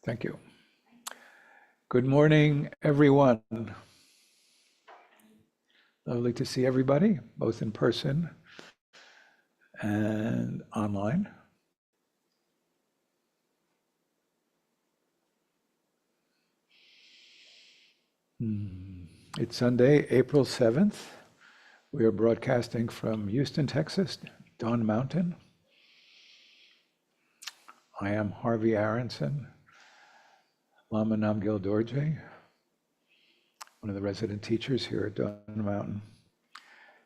Thank you. Good morning, everyone. Lovely to see everybody, both in person and online. It's Sunday, April 7th. We are broadcasting from Houston, Texas, Dawn Mountain. I am Harvey Aronson, Lama Namgyal Dorje, one of the resident teachers here at Dawn Mountain.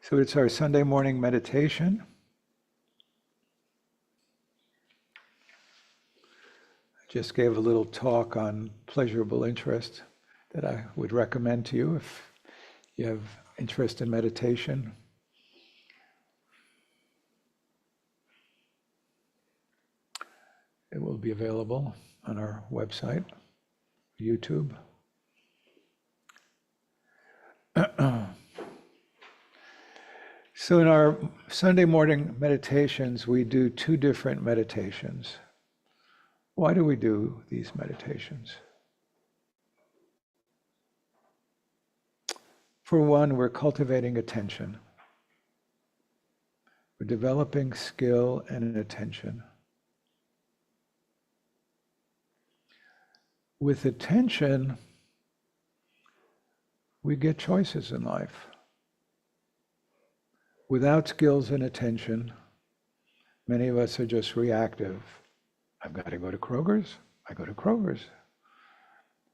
So it's our Sunday morning meditation. I just gave a little talk on pleasurable interest that I would recommend to you if you have interest in meditation. It will be available on our website, YouTube. So in our Sunday morning meditations, we do two different meditations. Why do we do these meditations? For one, we're cultivating attention. We're developing skill and attention. With attention, we get choices in life. Without skills and attention, many of us are just reactive. I've got to go to Kroger's, I go to Kroger's.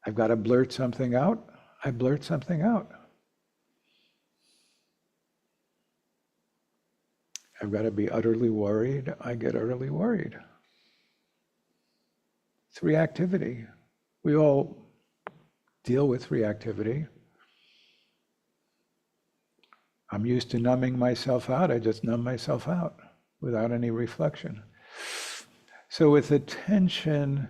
I've got to blurt something out, I blurt something out. I've got to be utterly worried, I get utterly worried. It's reactivity. We all deal with reactivity. I'm used to numbing myself out. I just numb myself out without any reflection. So with attention,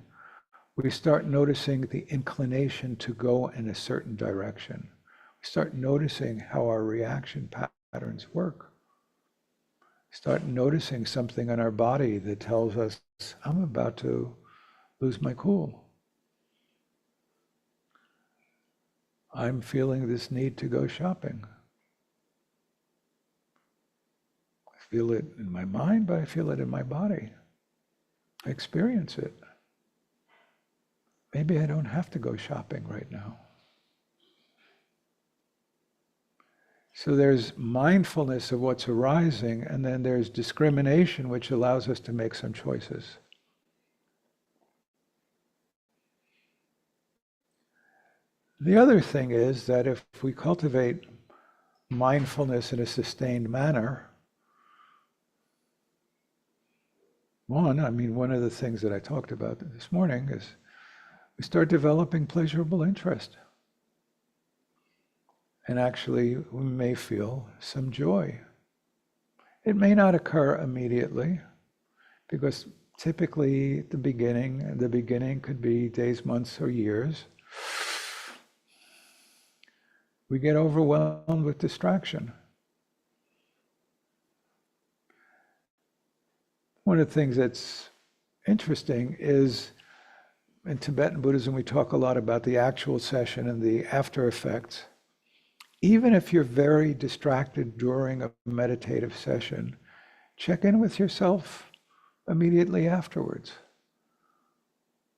we start noticing the inclination to go in a certain direction. We start noticing how our reaction patterns work. Start noticing something in our body that tells us, I'm about to lose my cool. I'm feeling this need to go shopping. I feel it in my mind, but I feel it in my body. I experience it. Maybe I don't have to go shopping right now. So there's mindfulness of what's arising, and then there's discrimination, which allows us to make some choices. The other thing is that if we cultivate mindfulness in a sustained manner, one of the things that I talked about this morning is we start developing pleasurable interest. And actually, we may feel some joy. It may not occur immediately, because typically the beginning could be days, months, or years. We get overwhelmed with distraction. One of the things that's interesting is in Tibetan Buddhism, we talk a lot about the actual session and the after effects. Even if you're very distracted during a meditative session, check in with yourself immediately afterwards.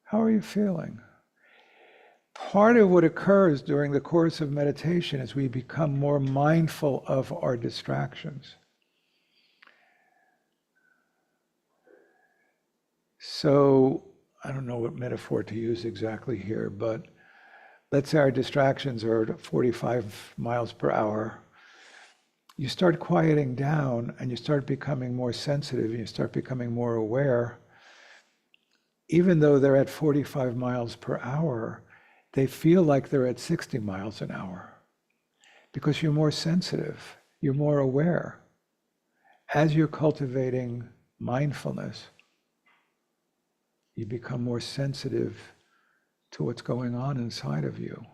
How are you feeling? Part of what occurs during the course of meditation is we become more mindful of our distractions. So, I don't know what metaphor to use exactly here, but let's say our distractions are at 45 miles per hour. You start quieting down and you start becoming more sensitive, and you start becoming more aware. Even though they're at 45 miles per hour, they feel like they're at 60 miles an hour because you're more sensitive, you're more aware. As you're cultivating mindfulness, you become more sensitive to what's going on inside of you.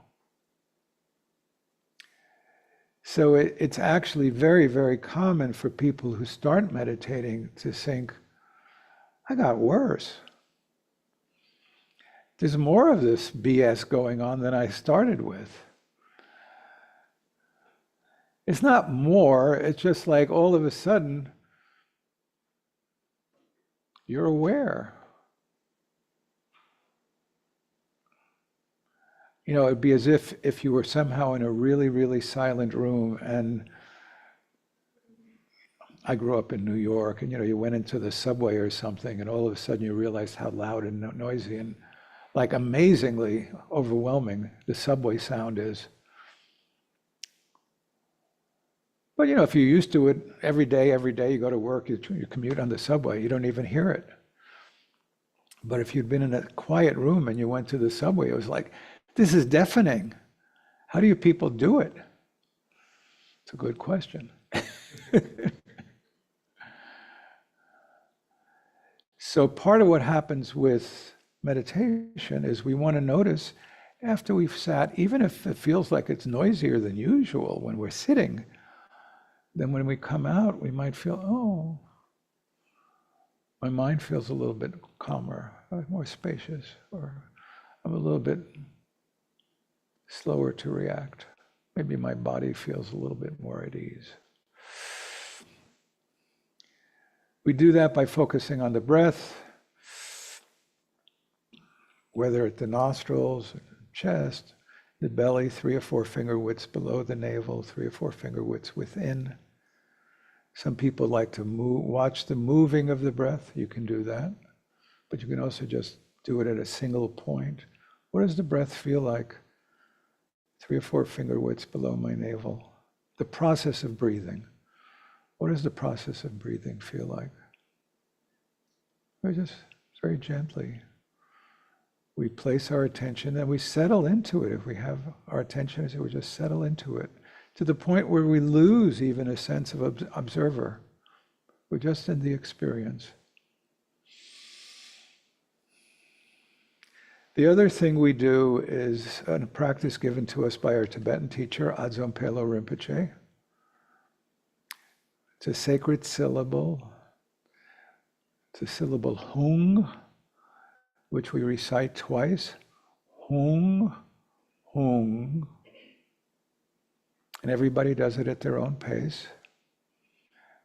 So it's actually very, very common for people who start meditating to think, I got worse. There's more of this BS going on than I started with. It's not more, it's just like all of a sudden, you're aware. You know, it'd be as if you were somehow in a really, really silent room, and I grew up in New York, and you went into the subway or something, and all of a sudden you realized how loud and noisy and like amazingly overwhelming the subway sound is. But if you're used to it every day you go to work, you commute on the subway, you don't even hear it. But if you'd been in a quiet room and you went to the subway, it was like, this is deafening. How do you people do it? It's a good question. So part of what happens with meditation is we want to notice after we've sat, even if it feels like it's noisier than usual when we're sitting, then when we come out, we might feel, oh, my mind feels a little bit calmer, more spacious, or I'm a little bit slower to react. Maybe my body feels a little bit more at ease. We do that by focusing on the breath, whether at the nostrils, chest, the belly, 3 or 4 finger widths below the navel, 3 or 4 finger widths within. Some people like to watch the moving of the breath. You can do that, but you can also just do it at a single point. What does the breath feel like? 3 or 4 finger widths below my navel. The process of breathing. What does the process of breathing feel like? Or just very gently. We place our attention and we settle into it. If we have our attention, we just settle into it to the point where we lose even a sense of observer. We're just in the experience. The other thing we do is a practice given to us by our Tibetan teacher, Adzom Pelo Rinpoche. It's a sacred syllable. It's a syllable hung, which we recite twice. Hung, hung. And everybody does it at their own pace.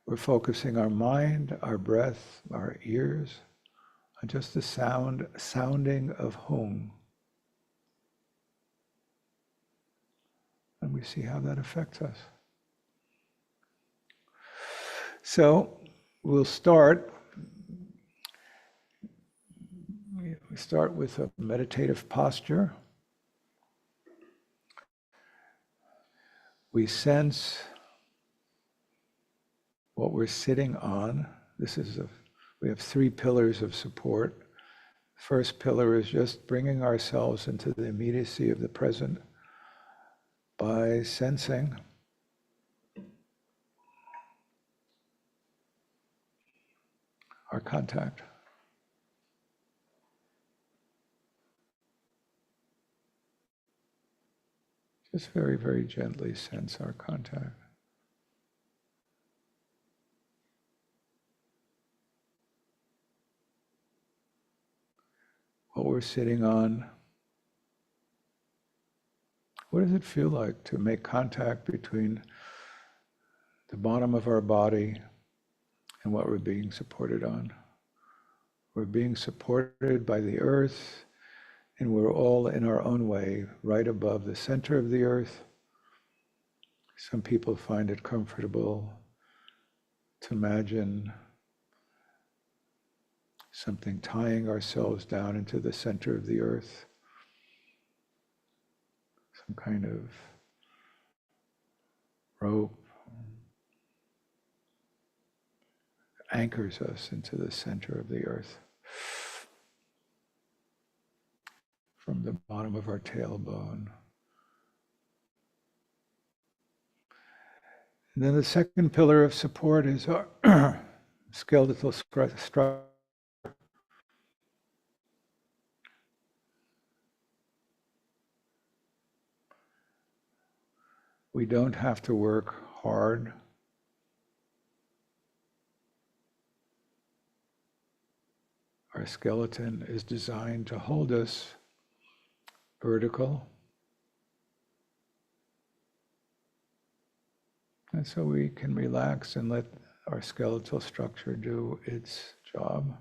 We're focusing our mind, our breath, our ears on just the sounding of hung. And we see how that affects us. So we'll start. We start with a meditative posture. We sense what we're sitting on. We have 3 pillars of support. First pillar is just bringing ourselves into the immediacy of the present by sensing. Our contact. Just very, very gently sense our contact. What we're sitting on. What does it feel like to make contact between the bottom of our body and what we're being supported on? We're being supported by the earth, and we're all in our own way, right above the center of the earth. Some people find it comfortable to imagine something tying ourselves down into the center of the earth. Some kind of rope anchors us into the center of the earth. From the bottom of our tailbone. And then the second pillar of support is our skeletal structure. We don't have to work hard. Our skeleton is designed to hold us vertical. And so we can relax and let our skeletal structure do its job.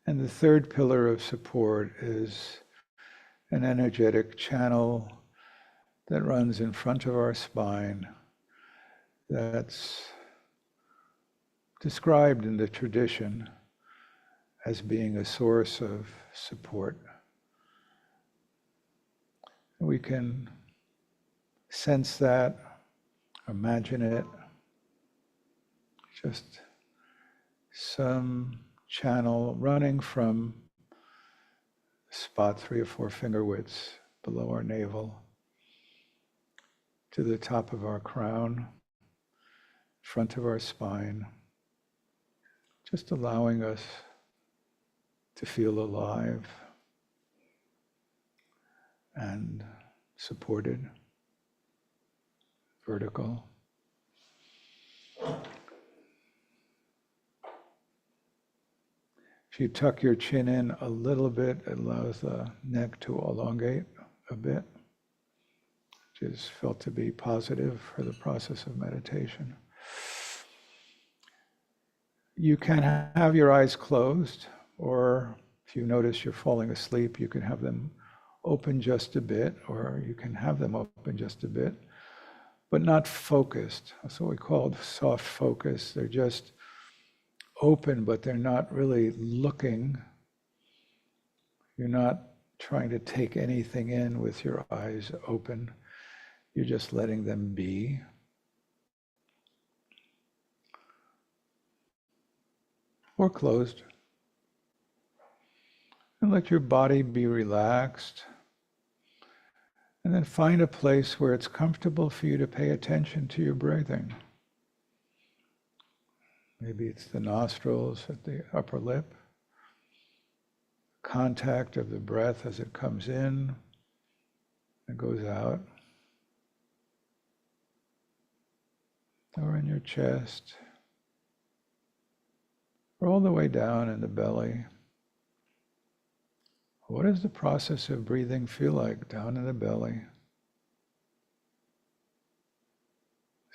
And the third pillar of support is an energetic channel that runs in front of our spine that's described in the tradition as being a source of support. We can sense that, imagine it, just some channel running from spot 3 or 4 finger widths below our navel to the top of our crown, front of our spine, just allowing us to feel alive and supported, vertical. If you tuck your chin in a little bit, it allows the neck to elongate a bit, which is felt to be positive for the process of meditation. You can have your eyes closed, or if you notice you're falling asleep, you can have them open just a bit, or you can have them open just a bit, but not focused. That's what we call soft focus. They're just open, but they're not really looking. You're not trying to take anything in with your eyes open. You're just letting them be. Or closed. And let your body be relaxed. And then find a place where it's comfortable for you to pay attention to your breathing. Maybe it's the nostrils at the upper lip, contact of the breath as it comes in and goes out, or in your chest, or all the way down in the belly. What does the process of breathing feel like down in the belly?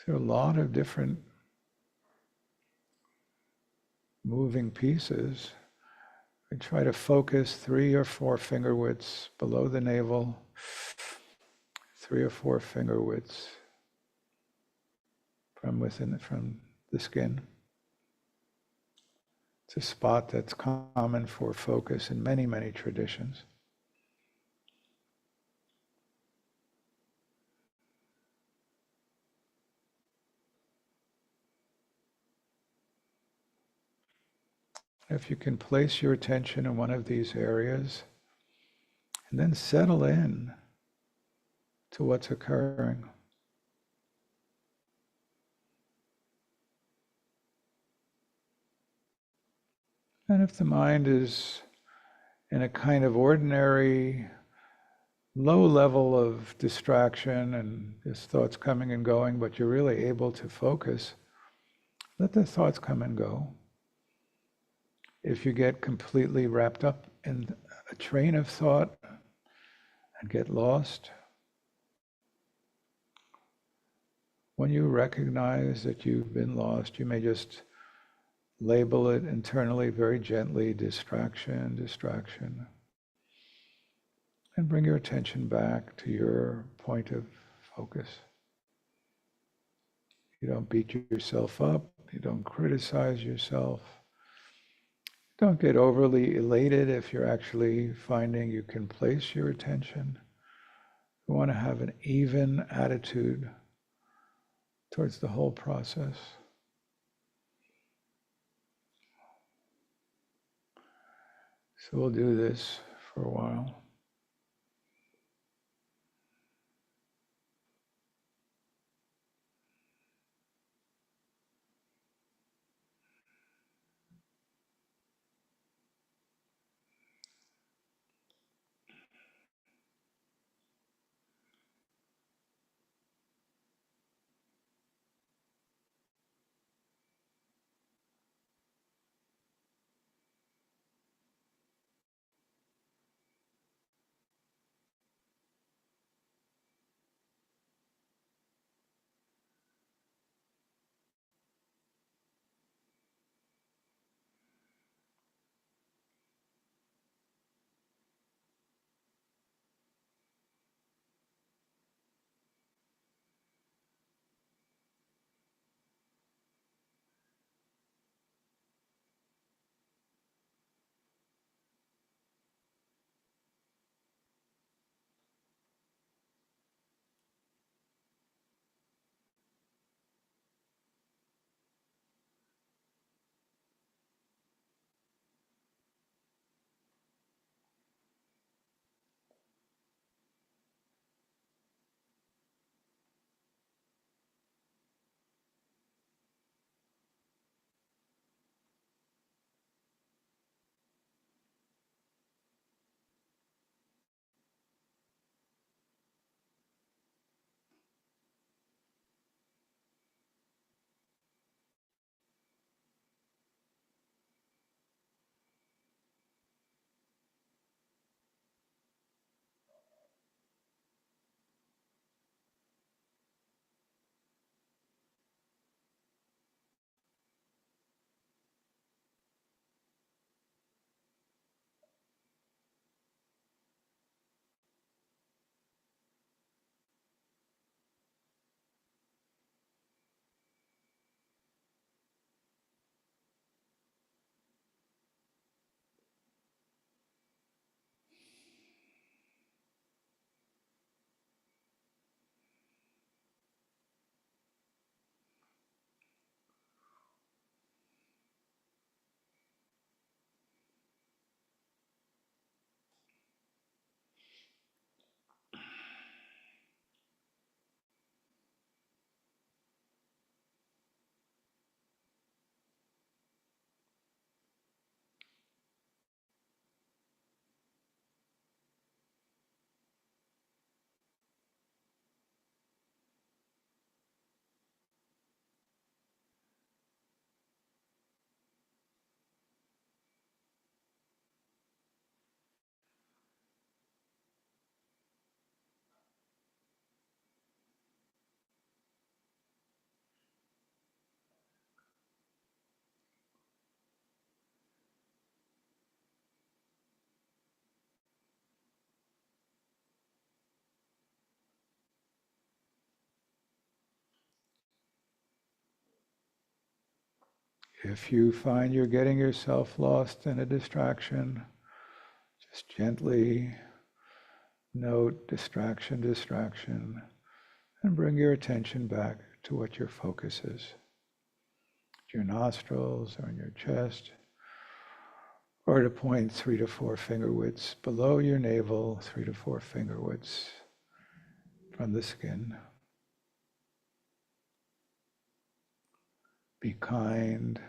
There are a lot of different moving pieces. We try to focus 3 or 4 finger widths below the navel, 3 or 4 finger widths from the skin. It's a spot that's common for focus in many, many traditions. If you can place your attention in one of these areas and then settle in to what's occurring. And if the mind is in a kind of ordinary, low level of distraction and there's thoughts coming and going, but you're really able to focus, let the thoughts come and go. If you get completely wrapped up in a train of thought and get lost, when you recognize that you've been lost, you may just label it internally very gently, distraction, distraction, and bring your attention back to your point of focus. You don't beat yourself up, you don't criticize yourself. Don't get overly elated if you're actually finding you can place your attention. You want to have an even attitude towards the whole process. So we'll do this for a while. If you find you're getting yourself lost in a distraction, just gently note distraction, distraction, and bring your attention back to what your focus is. Your nostrils or in your chest, or to point 3 to 4 finger widths below your navel, 3 to 4 finger widths from the skin. Be kind,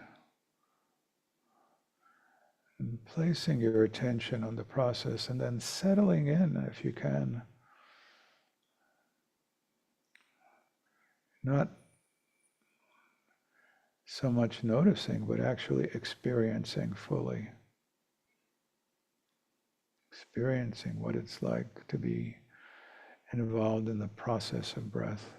and placing your attention on the process and then settling in if you can. Not so much noticing, but actually experiencing fully. Experiencing what it's like to be involved in the process of breath.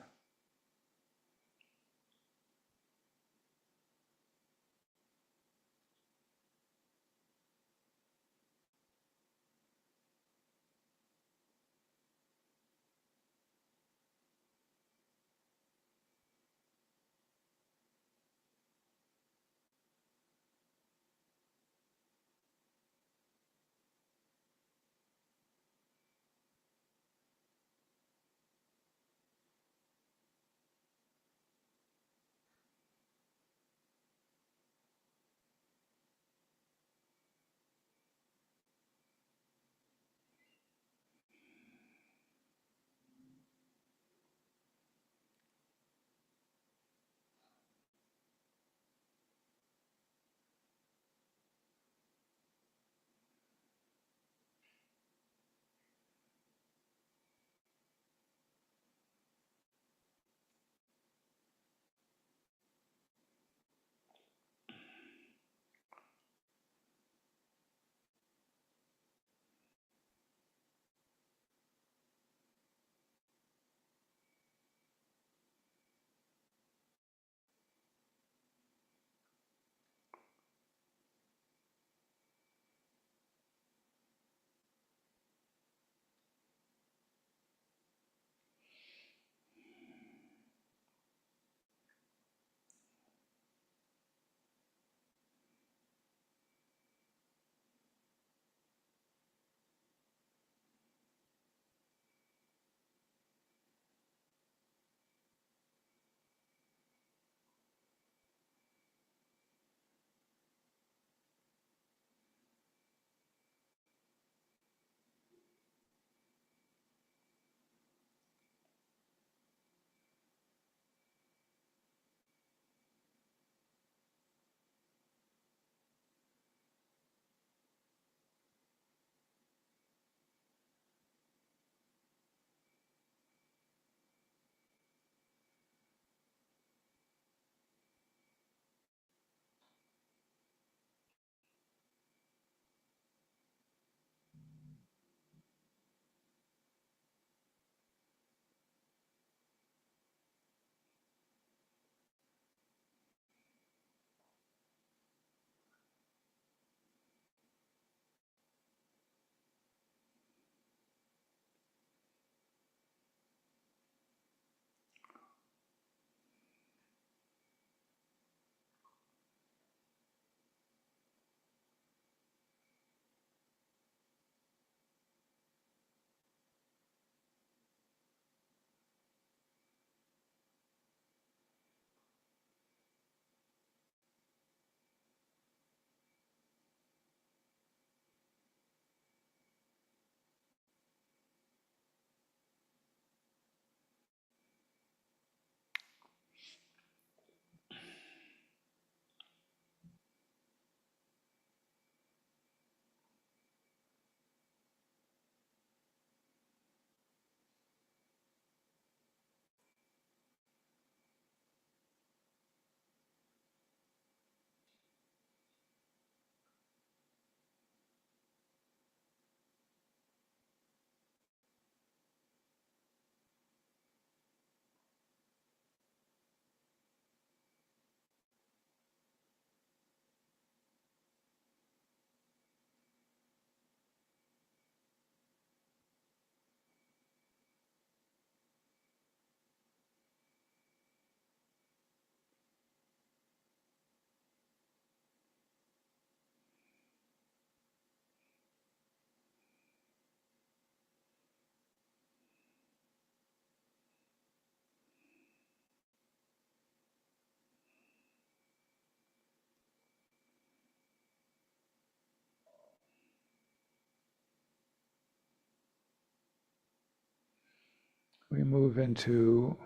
we move into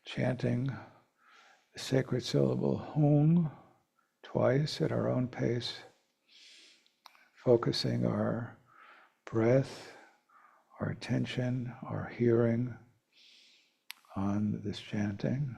chanting the sacred syllable Hung twice at our own pace, focusing our breath, our attention, our hearing on this chanting.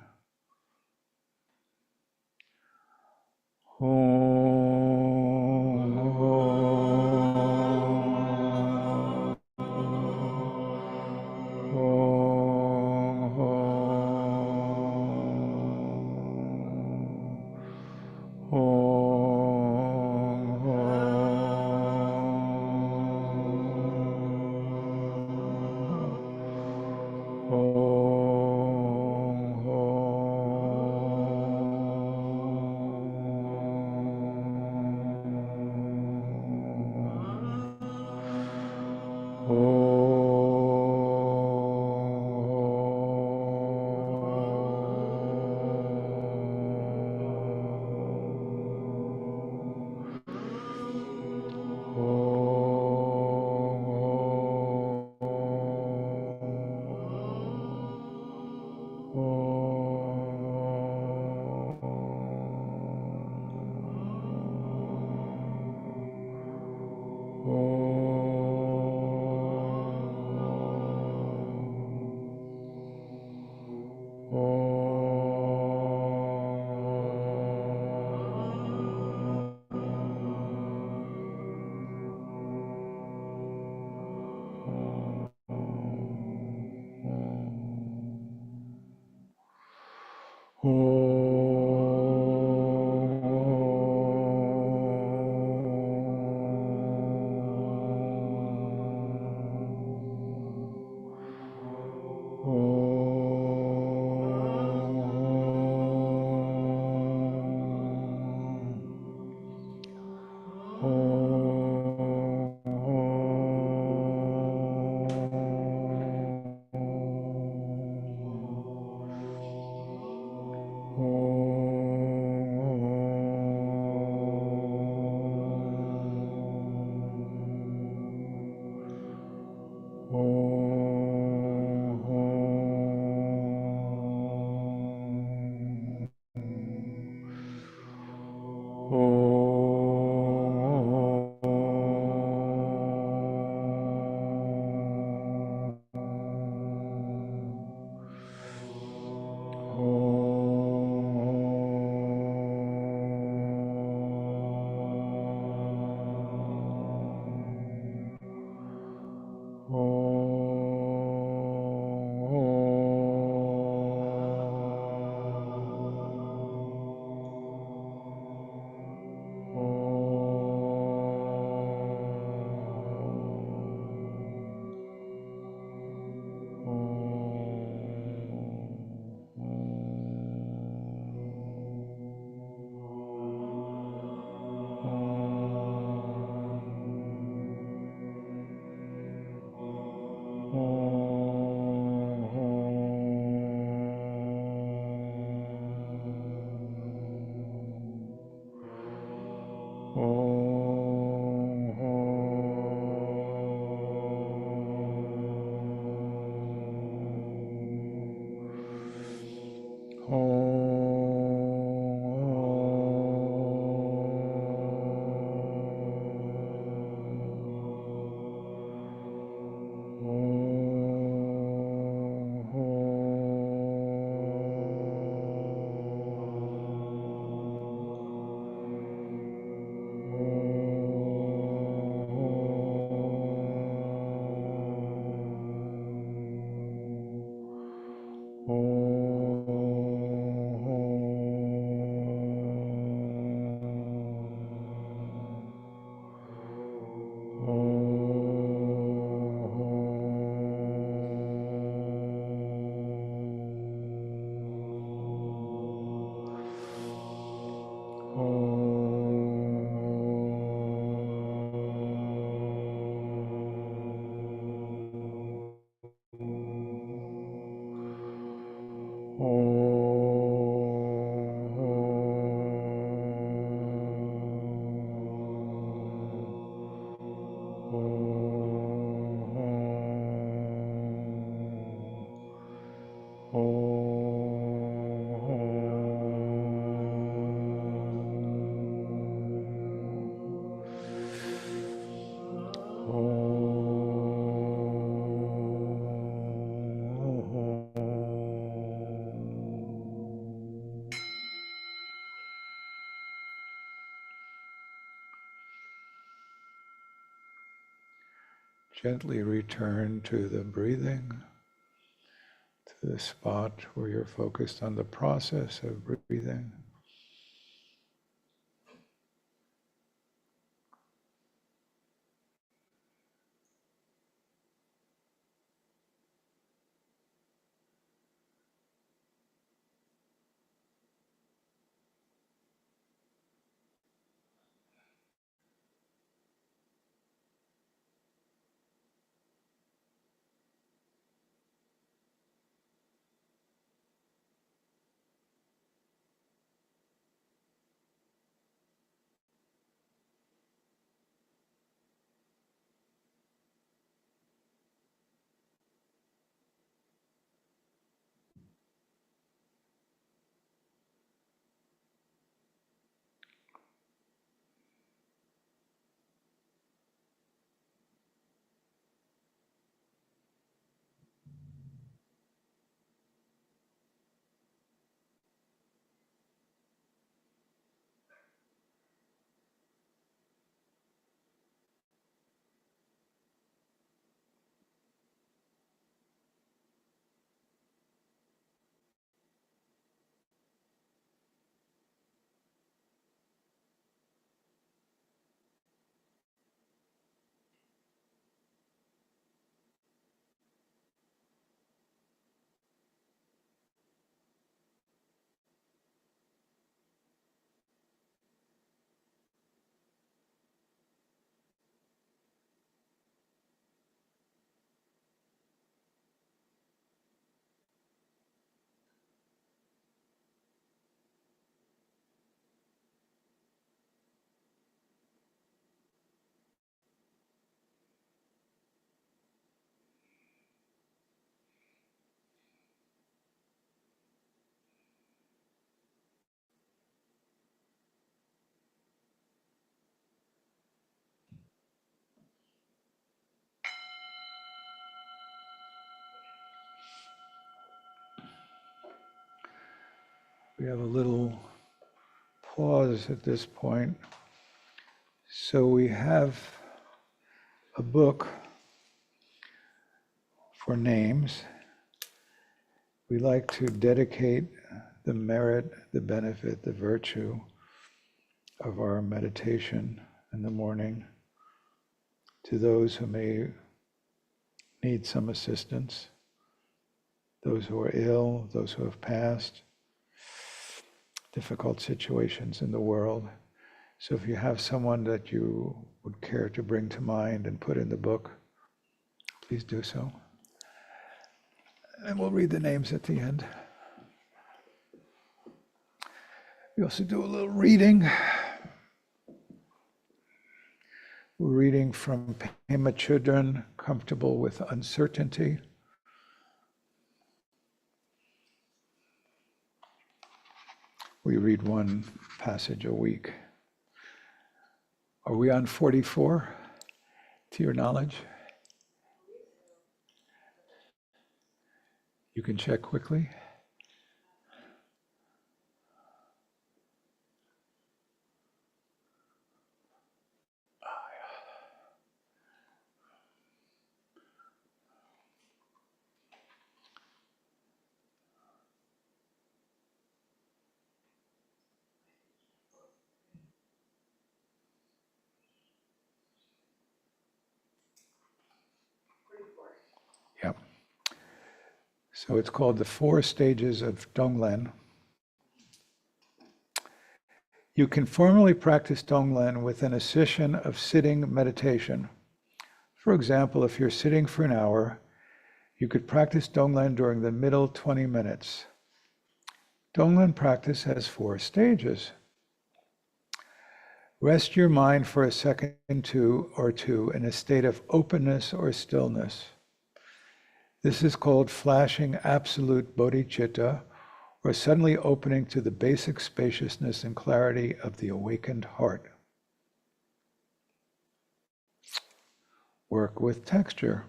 Gently return to the breathing, to the spot where you're focused on the process of breathing. We have a little pause at this point. So we have a book for names. We like to dedicate the merit, the benefit, the virtue of our meditation in the morning to those who may need some assistance, those who are ill, those who have passed, difficult situations in the world. So if you have someone that you would care to bring to mind and put in the book, please do so. And we'll read the names at the end. We also do a little reading. We're reading from Pema Chodron, Comfortable with Uncertainty. We read one passage a week. Are we on 44, to your knowledge? You can check quickly. Yep. So it's called the 4 Stages of Donglen. You can formally practice Donglen within a session of sitting meditation. For example, if you're sitting for an hour, you could practice Donglen during the middle 20 minutes. Donglen practice has 4 stages. Rest your mind for a second or two in a state of openness or stillness. This is called flashing absolute bodhicitta, or suddenly opening to the basic spaciousness and clarity of the awakened heart. Work with texture.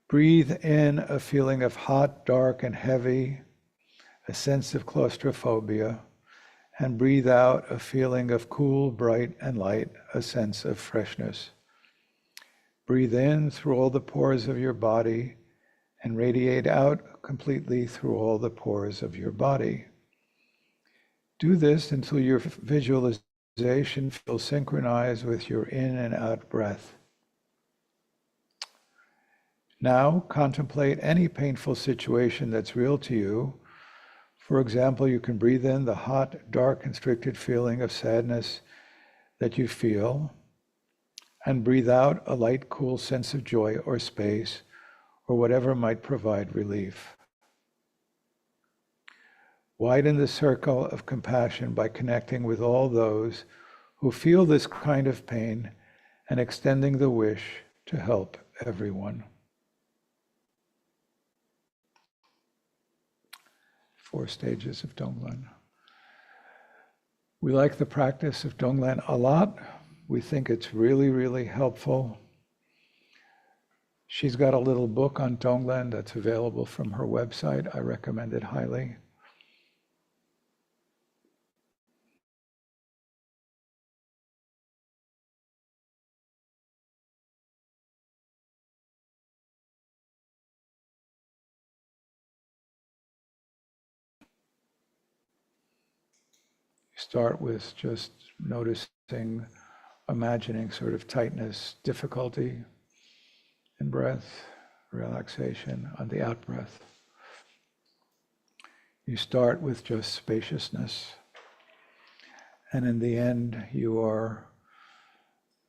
Breathe in a feeling of hot, dark, and heavy, a sense of claustrophobia, and breathe out a feeling of cool, bright, and light, a sense of freshness. Breathe in through all the pores of your body and radiate out completely through all the pores of your body. Do this until your visualization feels synchronized with your in and out breath. Now contemplate any painful situation that's real to you. For example, you can breathe in the hot, dark, constricted feeling of sadness that you feel, and breathe out a light, cool sense of joy or space, or whatever might provide relief. Widen the circle of compassion by connecting with all those who feel this kind of pain and extending the wish to help everyone. 4 stages of Donglen. We like the practice of Donglen a lot. We think it's really, really helpful. She's got a little book on Donglen that's available from her website. I recommend it highly. Start with just noticing, imagining sort of tightness, difficulty in breath, relaxation on the out breath. You start with just spaciousness, and in the end, you are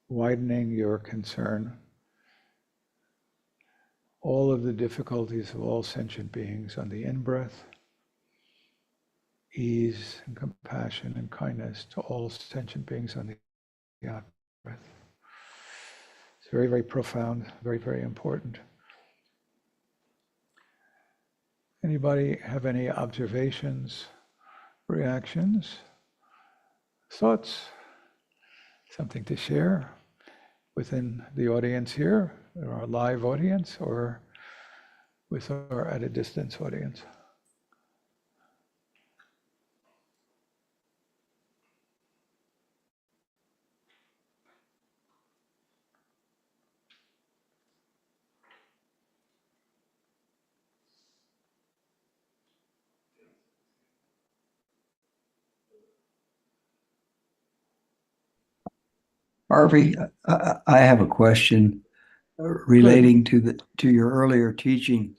widening your concern. All of the difficulties of all sentient beings on the in breath, ease and compassion and kindness to all sentient beings on the out breath. It's very, very profound, very, very important. Anybody have any observations, reactions, thoughts, something to share within the audience here, or our live audience, or with our at a distance audience? Harvey, I have a question Good. relating to your earlier teaching.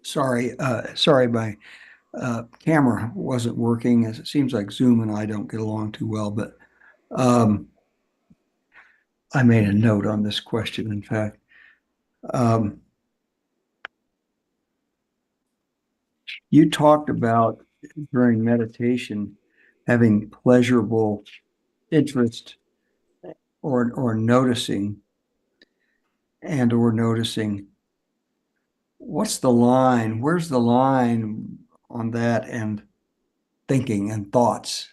Sorry, my camera wasn't working, as it seems like Zoom and I don't get along too well, but I made a note on this question, in fact. You talked about during meditation having pleasurable interest or noticing or noticing. What's the line? Where's the line on that and thinking and thoughts?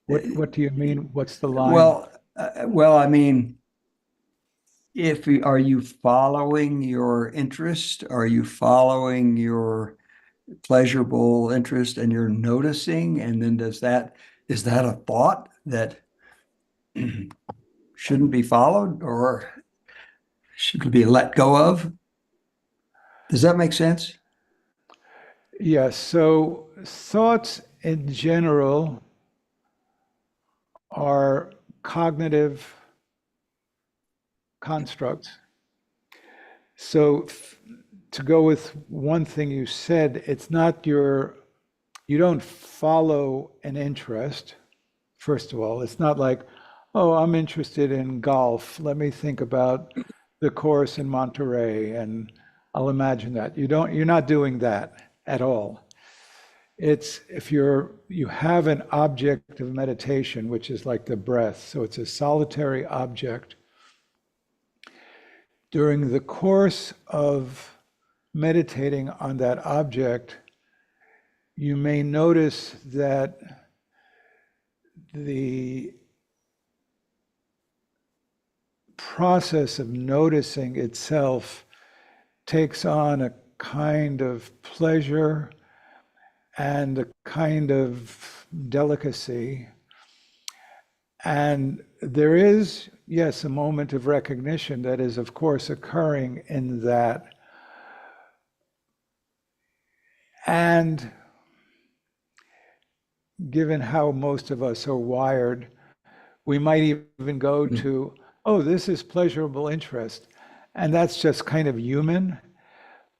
What do you mean? What's the line? Well, I mean, are you following your interest? Are you following your pleasurable interest and you're noticing? And then is that a thought that shouldn't be followed or should be let go of? Does that make sense? Yes, so thoughts in general are cognitive constructs. So to go with one thing you said, it's not you don't follow an interest, first of all. It's not like, oh, I'm interested in golf. Let me think about the course in Monterey and I'll imagine that. You're not doing that at all. It's if you have an object of meditation, which is like the breath, so it's a solitary object. During the course of meditating on that object, you may notice that the process of noticing itself takes on a kind of pleasure and a kind of delicacy. And there is, yes, a moment of recognition that is, of course, occurring in that. And given how most of us are wired, we might even go to, oh, this is pleasurable interest. And that's just kind of human,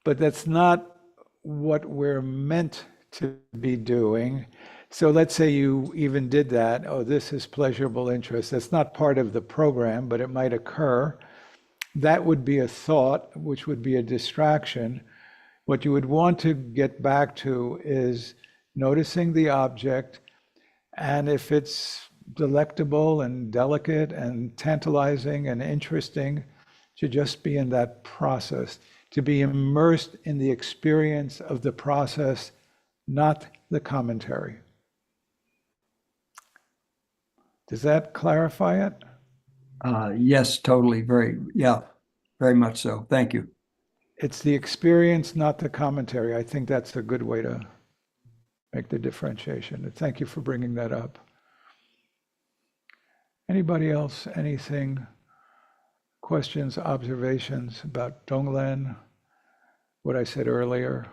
but that's not what we're meant to be doing. So let's say you even did that. Oh, this is pleasurable interest. That's not part of the program, but it might occur. That would be a thought, which would be a distraction. What you would want to get back to is noticing the object, and if it's delectable and delicate and tantalizing and interesting, to just be in that process, to be immersed in the experience of the process, not the commentary. Does that clarify it? Yes, totally. Yeah, very much so. Thank you. It's the experience, not the commentary. I think that's a good way to make the differentiation. And thank you for bringing that up. Anybody else, anything, questions, observations about Donglen, what I said earlier?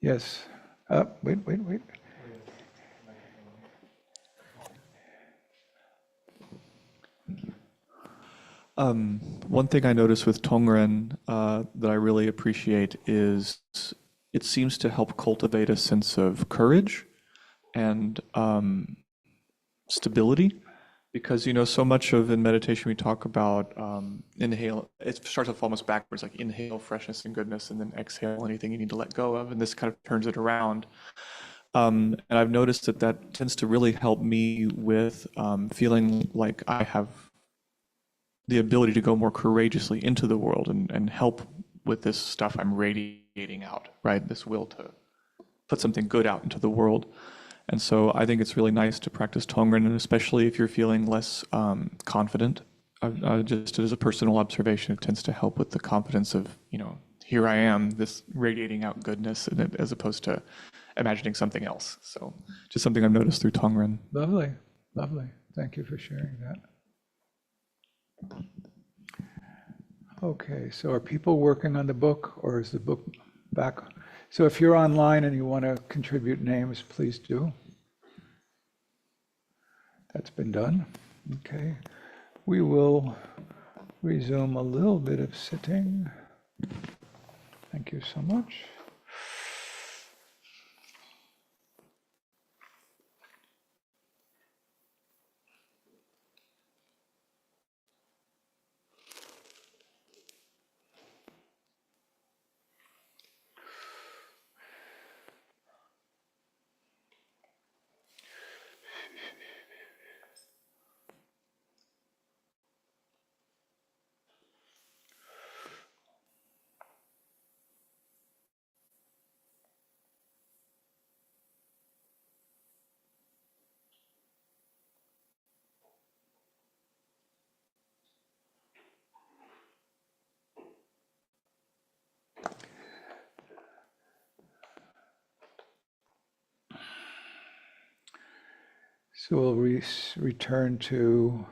Yes. Wait. One thing I notice with Tongren that I really appreciate is it seems to help cultivate a sense of courage and stability. Because, you know, so much of in meditation we talk about inhale, it starts off almost backwards, like inhale freshness and goodness, and then exhale anything you need to let go of, and this kind of turns it around. And I've noticed that that tends to really help me with feeling like I have the ability to go more courageously into the world and help with this stuff I'm radiating out, right? This will to put something good out into the world. And so I think it's really nice to practice Tongren, and especially if you're feeling less confident. Just as a personal observation, it tends to help with the confidence of, you know, here I am, this radiating out goodness, as opposed to imagining something else. So just something I've noticed through Tongren. Lovely, lovely. Thank you for sharing that. Okay, so are people working on the book, or is the book back? So if you're online and you want to contribute names, please do. That's been done. Okay. We will resume a little bit of sitting. Thank you so much. So we'll return to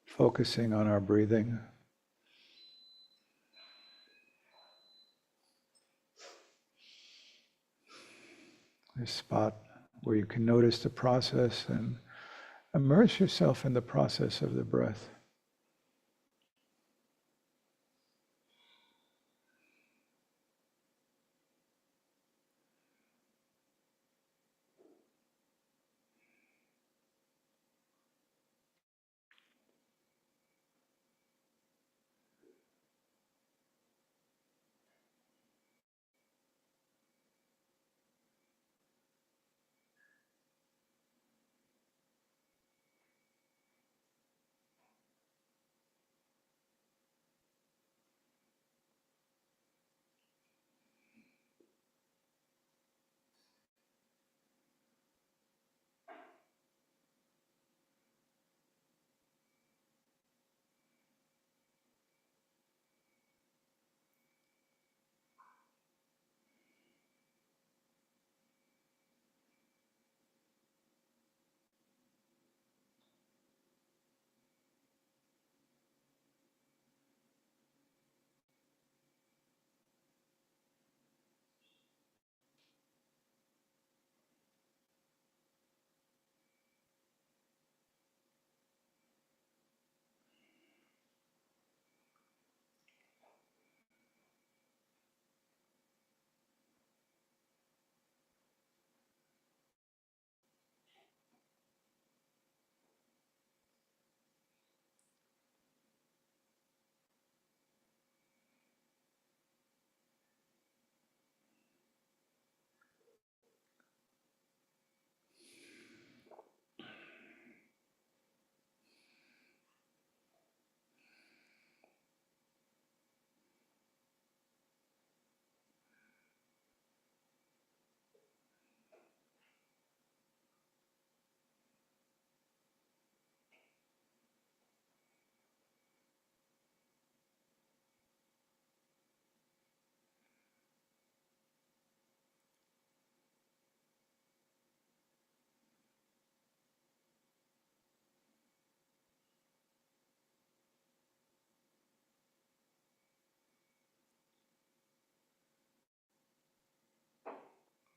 focusing on our breathing. A spot where you can notice the process and immerse yourself in the process of the breath.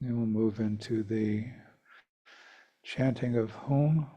And we'll move into the chanting of Hum.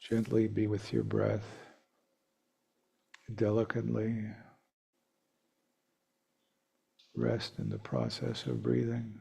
Gently be with your breath, delicately rest in the process of breathing.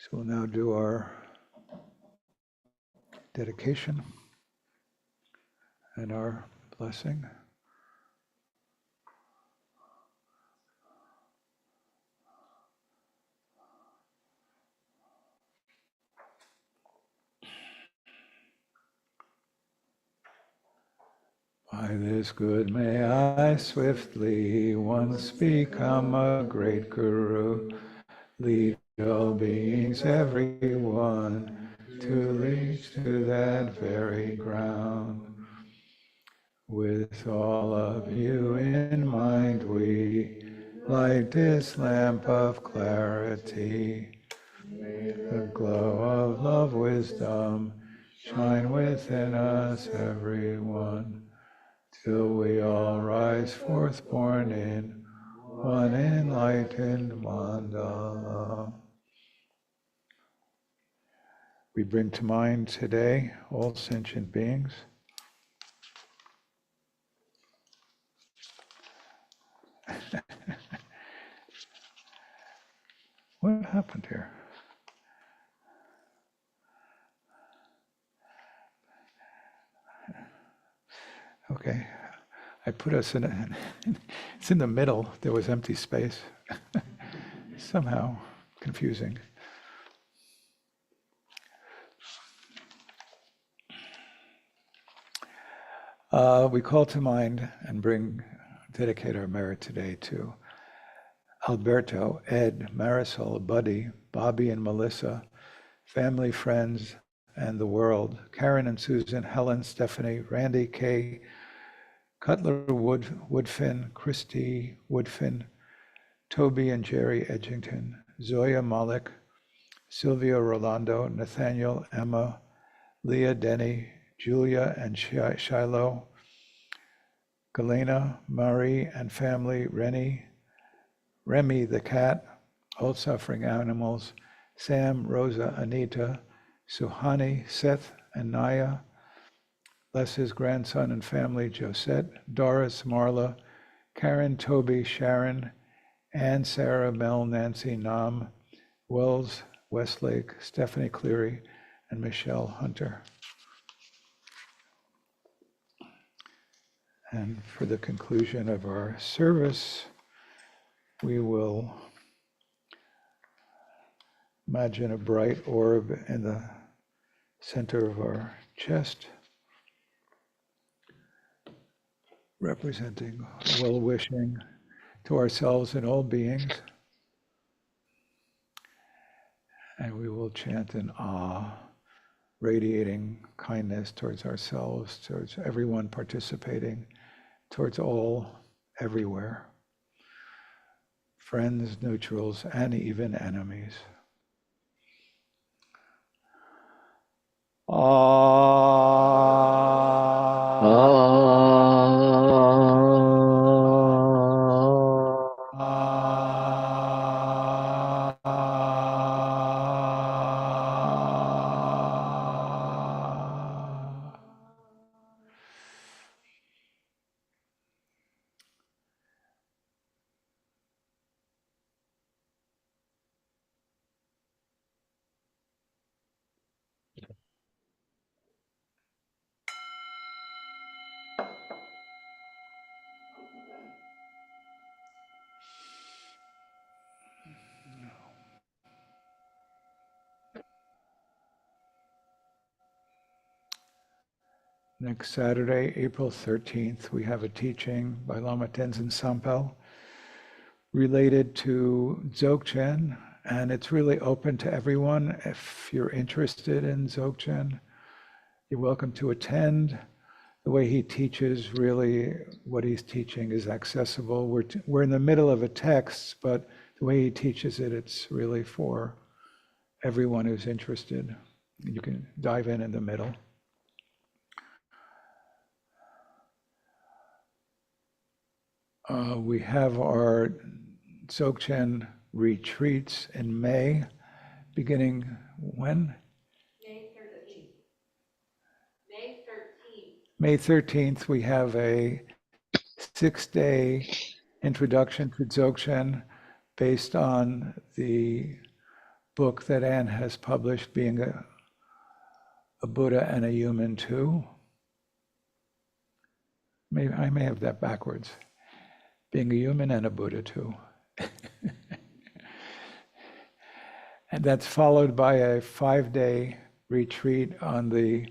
So we'll now do our dedication and our blessing. By this good may I swiftly once become a great guru, lead all beings, everyone, to reach to that very ground. With all of you in mind, we light this lamp of clarity. May the glow of love, wisdom shine within us, everyone, till we all rise forth born in one enlightened mandala. We bring to mind today all sentient beings. What happened here? Okay, I put us in, it's in the middle, there was empty space. Somehow confusing. We call to mind and dedicate our merit today to Alberto, Ed, Marisol, Buddy, Bobby and Melissa, family, friends, and the world, Karen and Susan, Helen, Stephanie, Randy, Kay, Cutler, Woodfin, Christy, Woodfin, Toby and Jerry Edgington, Zoya Malik, Sylvia Rolando, Nathaniel, Emma, Leah, Denny, Julia and Shiloh, Galena, Marie and family, Remy the cat, all suffering animals, Sam, Rosa, Anita, Suhani, Seth and Naya, Les's grandson and family, Josette, Doris, Marla, Karen, Toby, Sharon, Ann, Sarah, Mel, Nancy, Nam, Wells, Westlake, Stephanie Cleary, and Michelle Hunter. And for the conclusion of our service, we will imagine a bright orb in the center of our chest, representing well-wishing to ourselves and all beings. And we will chant an ah, radiating kindness towards ourselves, towards everyone participating, towards all, everywhere, friends, neutrals, and even enemies. Next Saturday, April 13th, we have a teaching by Lama Tenzin Sampel related to Dzogchen, and it's really open to everyone. If you're interested in Dzogchen, you're welcome to attend. The way he teaches, really, what he's teaching is accessible. We're in the middle of a text, but the way he teaches it, it's really for everyone who's interested. You can dive in the middle. We have our Dzogchen retreats in May, beginning when? May 13th. May 13th. May 13th, we have a 6-day introduction to Dzogchen based on the book that Anne has published, Being a Buddha and a Human Too. Maybe I may have that backwards. Being a human and a Buddha too. And that's followed by a 5-day retreat on the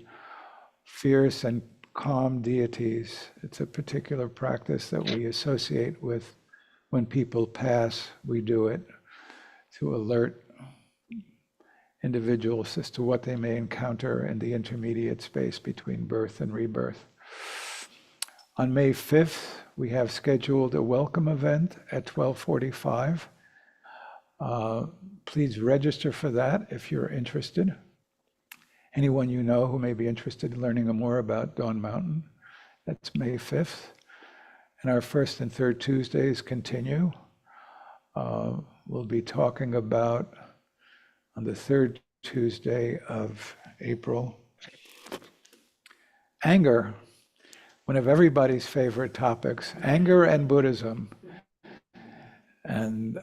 fierce and calm deities. It's a particular practice that we associate with when people pass. We do it to alert individuals as to what they may encounter in the intermediate space between birth and rebirth. On May 5th, we have scheduled a welcome event at 12:45. Please register for that if you're interested. Anyone you know who may be interested in learning more about Dawn Mountain, that's May 5th. And our first and third Tuesdays continue. We'll be talking about, on the third Tuesday of April, anger, one of everybody's favorite topics, anger and Buddhism. And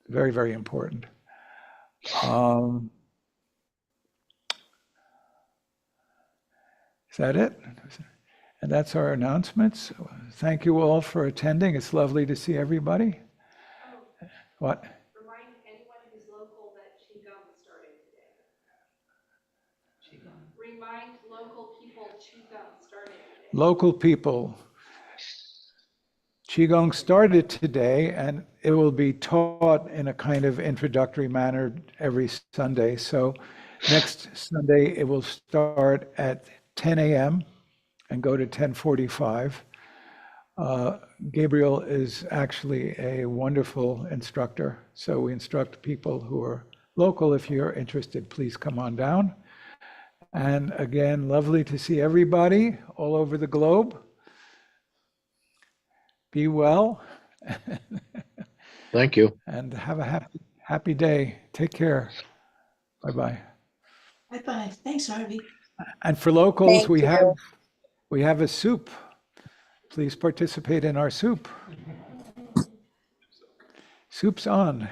very, very important. Is that it? And that's our announcements. Thank you all for attending. It's lovely to see everybody. What? Remind anyone who's local that Qigong started today. Remind local people Qigong started today. Local people. Qigong started today, and it will be taught in a kind of introductory manner every Sunday. So next Sunday, it will start at 10 a.m. and go to 10:45. Gabriel is actually a wonderful instructor. So we instruct people who are local. If you're interested, please come on down. And again, lovely to see everybody all over the globe. Be well. Thank you. And have a happy day. Take care. Bye-bye. Bye-bye. Thanks, Harvey. And for locals, Thank we have a soup. Please participate in our soup. Soup's on.